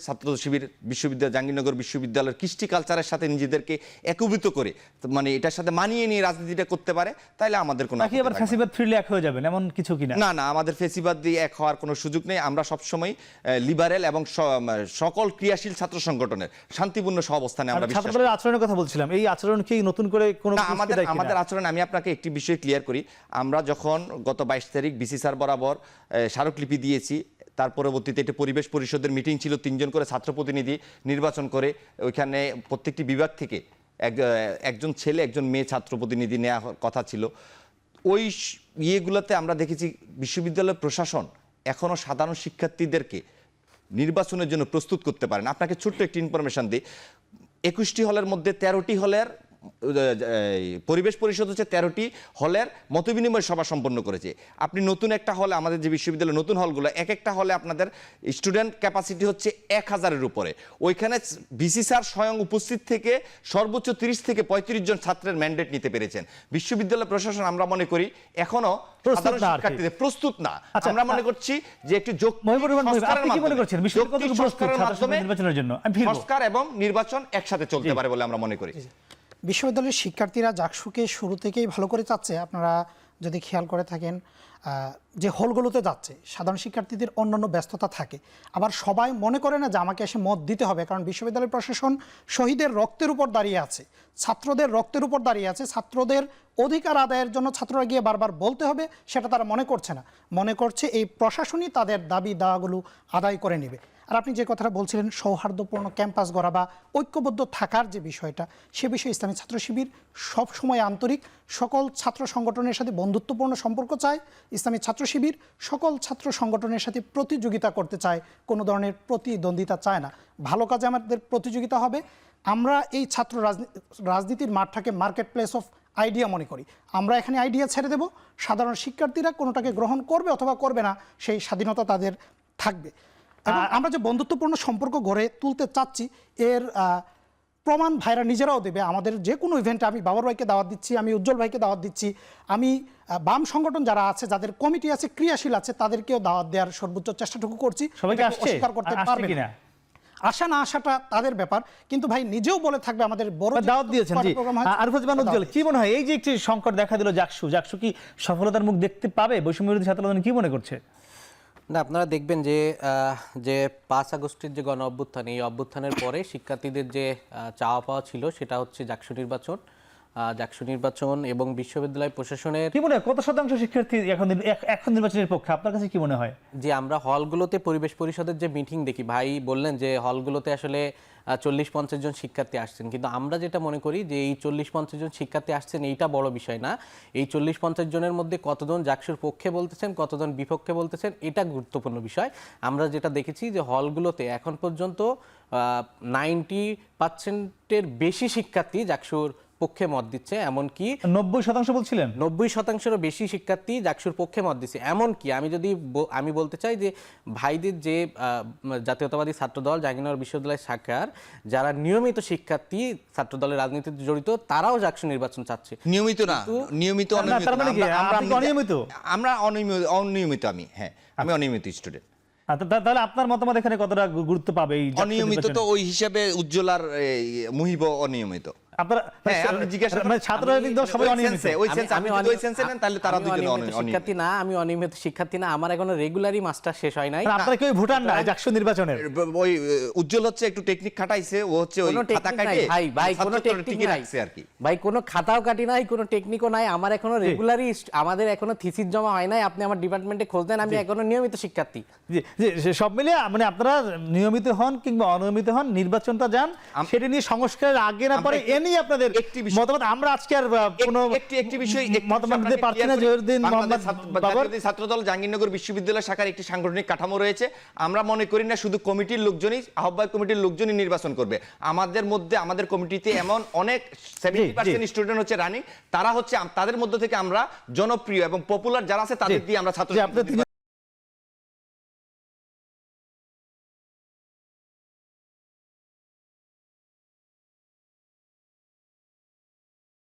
ছাত্র শিবির বিশ্ববিদ্যালয়, জাহাঙ্গীরনগর বিশ্ববিদ্যালয়ের কৃষ্টি কালচারের সাথে নিজেদেরকে একীভূত করে মানে এটার সাথে মানিয়ে নিয়ে রাজনীতিটা করতে পারে, তাহলে আমাদের কোনো নাকি আবার ফ্যাসিবাদ ফিরলে এক হয়ে যাবেন এমন কিছু কিনা? না না, আমাদের ফ্যাসিবাদ দিয়ে এক হওয়ার কোনো সুযোগ নেই। আমরা সবসময় লিবারেল এবং সকল ক্রিয়াশীল ছাত্র সংগঠনের শান্তিপূর্ণ সহাবস্থানে আমরা বিশ্বাস করি। ছাত্রদের আচরণের কথা বলছিলাম, এই আচরণ কি নতুন করে কোনো আমাদের আচরণ, আমি আপনাকে একটি বিষয় ক্লিয়ার করি। আমরা যখন গত 22 তারিখ বিসি স্যার বরাবর স্মারকলিপি দিয়েছি, তার পরবর্তীতে একটা পরিবেশ পরিষদের মিটিং ছিল, 3 জন করে ছাত্র প্রতিনিধি নির্বাচন করে ওইখানে প্রত্যেকটি বিভাগ থেকে একজন ছেলে একজন মেয়ে ছাত্র প্রতিনিধি নেওয়া কথা ছিল। ওই ইয়েগুলোতে আমরা দেখেছি বিশ্ববিদ্যালয় প্রশাসন এখনো সাধারণ শিক্ষার্থীদেরকে নির্বাচনের জন্য প্রস্তুত করতে পারেন। আপনাকে ছোট্ট একটি ইনফরমেশন দিই, 21টি হলের মধ্যে 13টি হলের পরিবেশ পরিষদ হচ্ছে 13টি হলের মতবিনিময় সভা সম্পন্ন করেছে। আপনি নতুন একটা হলে, আমাদের যে বিশ্ববিদ্যালয়ের নতুন হলগুলো, এক একটা হলে আপনাদের স্টুডেন্ট ক্যাপাসিটি হচ্ছে 1000-এর উপরে। ওইখানে ভিসি স্যার স্বয়ং উপস্থিত থেকে সর্বোচ্চ 30 থেকে 35 জন ছাত্রের ম্যান্ডেট নিতে পেরেছেন। বিশ্ববিদ্যালয় প্রশাসন আমরা মনে করি এখনো প্রস্তুত না। আমরা মনে করছি যে একটি সংস্কার এবং নির্বাচন একসাথে চলতে পারে বলে আমরা মনে করি। বিশ্ববিদ্যালয়ের শিক্ষার্থীরা জাকসুকে শুরু থেকেই ভালো করে চাচ্ছে। আপনারা যদি খেয়াল করে থাকেন, যে হলগুলোতে যাচ্ছে সাধারণ শিক্ষার্থীদের অন্যান্য ব্যস্ততা থাকে, আবার সবাই মনে করে না যে আমাকে এসে মত দিতে হবে, কারণ বিশ্ববিদ্যালয় প্রশাসন শহীদের রক্তের উপর দাঁড়িয়ে আছে, ছাত্রদের রক্তের উপর দাঁড়িয়ে আছে। ছাত্রদের অধিকার আদায়ের জন্য ছাত্ররা গিয়ে বারবার বলতে হবে, সেটা তারা মনে করছে না, মনে করছে এই প্রশাসনই তাদের দাবি দাওয়াগুলো আদায় করে নেবে। আর আপনি যে কথাটা বলছিলেন সৌহার্দ্যপূর্ণ ক্যাম্পাস গড়া বা ঐক্যবদ্ধ থাকার যে বিষয়টা, সে বিষয়ে ইসলামী ছাত্র শিবির সবসময় আন্তরিক, সকল ছাত্র সংগঠনের সাথে বন্ধুত্বপূর্ণ সম্পর্ক চায়। ইসলামী ছাত্র শিবির সকল ছাত্র সংগঠনের সাথে প্রতিযোগিতা করতে চায়, কোনো ধরনের প্রতিদ্বন্দ্বিতা চায় না। ভালো কাজে আমাদের প্রতিযোগিতা হবে। আমরা এই ছাত্র রাজনীতির মাঠটাকে মার্কেট প্লেস অফ আইডিয়া মনে করি। আমরা এখানে আইডিয়া ছেড়ে দেব, সাধারণ শিক্ষার্থীরা কোনোটাকে গ্রহণ করবে অথবা করবে না, সেই স্বাধীনতা তাদের থাকবে। আমরা যে বন্ধুত্বপূর্ণ সম্পর্ক গড়ে তুলতে চাচ্ছি, এর প্রমাণ ভাইরা নিজেরাও দেবে। আমাদের যে কোনো ইভেন্টে আমি বাবর ভাইকে দাওয়াত দিচ্ছি, আমি উজ্জ্বল ভাইকে দাওয়াত দিচ্ছি, আমি বাম সংগঠন যারা আছে, যাদের কমিটি আছে, ক্রিয়াশীল আছে, তাদেরকেও দাওয়াত দেওয়ার সর্বোচ্চ চেষ্টাটুকু করছি। অস্বীকার করতে পারবে না, আশা না আসাটা তাদের ব্যাপার, কিন্তু ভাই নিজেও বলে থাকবে আমাদের বড় দাওয়াত দিয়েছেন। উজ্জ্বল, কি মনে হয় এই যে একটি সংকট দেখা দিল জাকসু কি সফলতার মুখ দেখতে পাবে? বৈষম্যবিরোধী ছাত্র আন্দোলন কি মনে করছে? না, আপনারা দেখবেন যে 5 আগস্টের যে গণ অভ্যুত্থান, এই অভ্যুত্থানের পরে শিক্ষার্থীদের যে চাওয়া পাওয়া ছিল সেটা হচ্ছে জাকসু নির্বাচন এবং বিশ্ববিদ্যালয় প্রশাসনের। কি মনে হয় কত শতাংশ শিক্ষার্থী এখন নির্বাচনের পক্ষে? আপনার কাছে কি মনে হয়? যে আমরা হলগুলোতে পরিবেশ পরিষদের যে মিটিং দেখি, ভাই বললেন যে হলগুলোতে আসলে 40-50 জন শিক্ষার্থী আসছেন, কিন্তু আমরা যেটা মনে করি যে এই 40-50 জন শিক্ষার্থী আসছেন এইটা বড় বিষয় না। এই 40-50 জনের মধ্যে কতজন জাকসুর পক্ষে বলতেছেন, কতজন বিপক্ষে বলতেছেন, এটা গুরুত্বপূর্ণ বিষয়। আমরা যেটা দেখেছি যে হলগুলোতে এখন পর্যন্ত 90%-এর বেশি শিক্ষার্থী জাকসুর পক্ষে মত দিচ্ছে, এমনকি 90% বলছিলেন, 90%-এরও বেশি শিক্ষার্থী জাকসুর পক্ষে মত দিচ্ছে। এমনকি আমি বলতে চাই যে ভাইদের যে জাতীয়তাবাদী ছাত্রদল জাহাঙ্গীরনগর বিশ্ববিদ্যালয় শাখার যারা নিয়মিত শিক্ষার্থী ছাত্রদলের রাজনীতিতে জড়িত, তারাও জাকসু নির্বাচন চাচ্ছে। নিয়মিত না, নিয়মিত আমরা অনিয়মিত। আমি অনিয়মিত স্টুডেন্ট। তাহলে আপনার মতামত এখানে কতটা গুরুত্ব পাবে? অনিয়মিত তো ওই হিসাবে উজ্জ্বলার মুহিব অনিয়মিত। আমি অনিয়মিত শিক্ষার্থী না, আমার এখনো রেগুলারই মাস্টার শেষ হয় নাই। আপনারা কেউ ভুটান না জাকসু নির্বাচনের? ওই উজ্জ্বল হচ্ছে একটু টেকনিক খাটাইছে, ও হচ্ছে ওই খাতা কাটে। ভাই কোনো টেকনিক নাই আর কি, ভাই কোনো খাতাও কাটি নাই, কোনো টেকনিকও নাই। আমার এখনো রেগুলারই, আমাদের এখনো থিসিস জমা হয় নাই। আপনি আমার ডিপার্টমেন্টে খোঁজ দেন, আমি এখনো নিয়মিত শিক্ষার্থী। সব মিলিয়ে মানে আপনারা নিয়মিত হন কিংবা অনিয়মিত হন, নির্বাচনটা যান, সেটা নিয়ে সংস্কারের আগে না পরে এ নিয়ে আপনাদের মতামত। আমরা আজকে আর কোনো একটি বিষয় মতামত দিতে পারছি না। জহিরুদ্দিন মোহাম্মদ বাবর, ছাত্রদল জাহাঙ্গীরনগর বিশ্ববিদ্যালয় শাখার একটি সাংগঠনিক কাঠামো রয়েছে। আমরা মনে করি না শুধু কমিটির লোকজনই, আহ্বায়ক কমিটির লোকজনই নির্বাচন করবে। আমাদের মধ্যে, আমাদের কমিটিতে এমন অনেক 70% স্টুডেন্ট হচ্ছে রানিং, তারা হচ্ছে তাদের মধ্য থেকে আমরা জনপ্রিয় এবং পপুলার যারা আছে তাদের দিয়ে আমরা ছাত্র